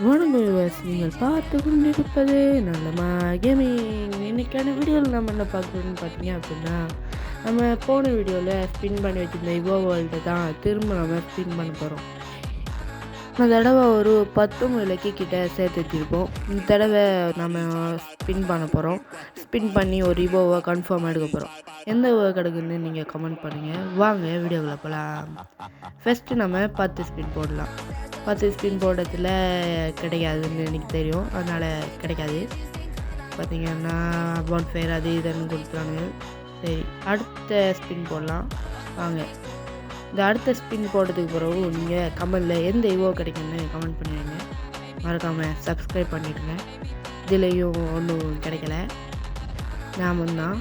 வணக்கம் வியூவர்ஸ், நீங்கள் பார்த்து கொண்டிருப்பது நல்லமா கேமிங். இன்னைக்கான வீடியோவில் நம்ம என்ன பார்க்குறோம்னு பார்த்தீங்க அப்படின்னா, நம்ம போன வீடியோவில் ஸ்பின் பண்ணி வச்சுருந்த இவோ வேர்ல்டு தான் திரும்ப நம்ம ஸ்பின் பண்ண போகிறோம். இந்த தடவை ஒரு 19 லக்கி கிட்ட சேர்த்து வச்சுருப்போம். இந்த தடவை நம்ம ஸ்பின் பண்ண போகிறோம். ஸ்பின் பண்ணி ஒரு இவோவை கன்ஃபார்ம் எடுக்க போகிறோம். எந்த இவோ கிடைக்குன்னு நீங்கள் கமெண்ட் பண்ணுங்கள். வாங்க வீடியோவில் போகலாம். ஃபஸ்ட்டு நம்ம 10 ஸ்பின் போடலாம். 10 ஸ்பின் போடுறதுல கிடைக்காதுன்னு எனக்கு தெரியும், அதனால் கிடைக்காது. பார்த்திங்கன்னா பான் ஃபயர் அது இதுன்னு கொடுத்துருவாங்க. சரி, அடுத்த ஸ்பின் போடலாம். வாங்க, இந்த அடுத்த ஸ்பின் போடுறதுக்கு பிறகு நீங்கள் கமெண்டில் எந்த இவோ கிடைக்குன்னு கமெண்ட் பண்ணிடுங்க. மறக்காமல் சப்ஸ்கிரைப் பண்ணிவிடுங்க. இதுலேயும் ஒன்றும் கிடைக்கல, ஞாபகம் தான்.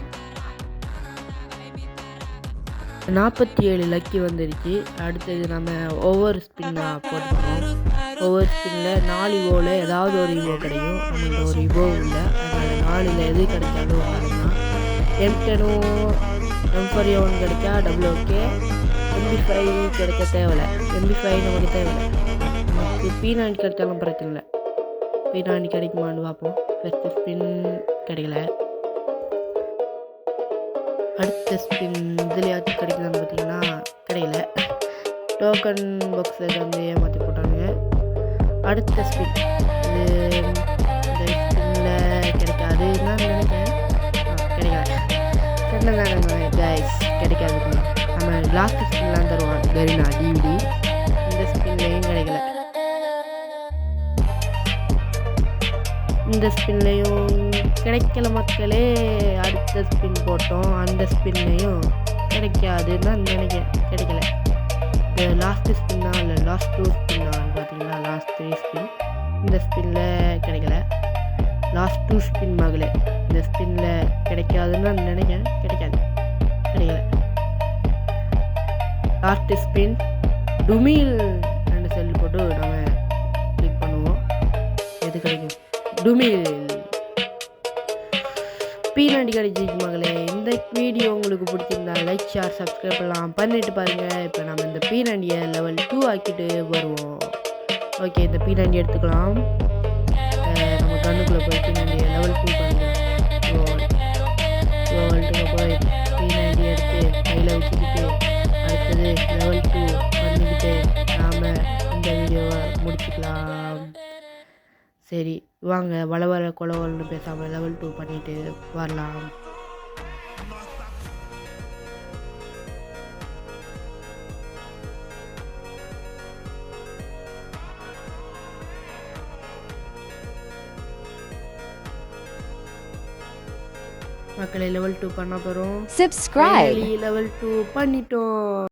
47 லக்கி வந்துருச்சு. அடுத்தது நம்ம ஒவ்வொரு ஸ்பின்னாக போட்டுக்கணும். ஒவ்வொரு ஸ்பின்னில் 4 இவோவில் ஏதாவது ஒரு இவோ கிடைக்கும். நம்மள்ட்ட ஒரு இவோ இல்லை, அதனால் 4ல் எது கிடைச்சாலும் அதுதான். M10 M4A1 கிடைச்சா ஓகே. MP5 கிடைக்க தேவையில்லை. MP5 நமக்கு தேவையில்லை. நமக்கு P90 கிடைச்சாலும் பிரச்சனை இல்லை. P90 கிடைக்குமான்னு பார்ப்போம். ஃபஸ்ட்டு ஸ்பின் கிடைக்கல. அடுத்த ஸ்பின் இதுலையாச்சும் கிடைக்குதான்னு பார்த்தீங்கன்னா கிடைக்கல. டோக்கன் பாக்ஸை வந்து ஏமாற்றி போட்டாங்க. அடுத்த ஸ்பின் இந்த ஸ்பின்னில் கிடைக்காது நான் நினைக்கிறேன். கிடைக்காது. சொன்னதானங்க கைஸ், கிடைக்காது. நம்ம லாஸ்ட் ஸ்பின்லாம் தருவான் கரீனா டிவிடி. இந்த ஸ்பின்லையும் கிடைக்கல. இந்த ஸ்பின்லையும் கிடைக்கல மக்களே. அடுத்த ஸ்பின் போட்டோம், அந்த ஸ்பின்லையும் கிடைக்காதுன்னு நான் நினைக்கிறேன். கிடைக்கல. இந்த லாஸ்ட்டு ஸ்பின்னா இல்லை லாஸ்ட் 2 ஸ்பின்னான்னு பார்த்தீங்கன்னா லாஸ்ட் 3 ஸ்பின். இந்த ஸ்பின்னில் கிடைக்கல. லாஸ்ட் 2 ஸ்பின் மகளே, இந்த ஸ்பின்னில் கிடைக்காதுன்னு நான் நினைக்கிறேன். கிடைக்காது. கிடைக்கல. லாஸ்ட் ஸ்பின் டுமில் 2 செல் போட்டு நம்ம கிளிக் பண்ணுவோம். எது கிடைக்கும்? டுமில். P90 கிடைச்சிச்சு மகளே. இந்த வீடியோ உங்களுக்கு பிடிச்சிருந்தா லைக், ஷேர், சப்ஸ்கிரைப் பண்ணலாம். பண்ணிட்டு பாருங்கள். இப்போ நம்ம இந்த P90 லெவல் 2 ஆக்கிட்டு வருவோம். ஓகே, இந்த P90 எடுத்துக்கலாம். நம்ம கண்ணுக்குள்ளே போய் P90 லெவல் 2 பண்ணுங்கள். வேர்ல்டுக்கு போய் P90 எடுத்து கையில் வச்சுக்கிட்டு அடுத்தது லெவல் 2 பண்ணிக்கிட்டு நாம் இந்த வீடியோவை முடிச்சுக்கலாம். சரி வாங்க, வள கொலவல்னு பேசாமல் லெவல் 2 பண்ணிட்டு வரலாம். மக்களை லெவல் 2 பண்ண போகிறோம். Subscribe. லெவல் 2 பண்ணிட்டோம்.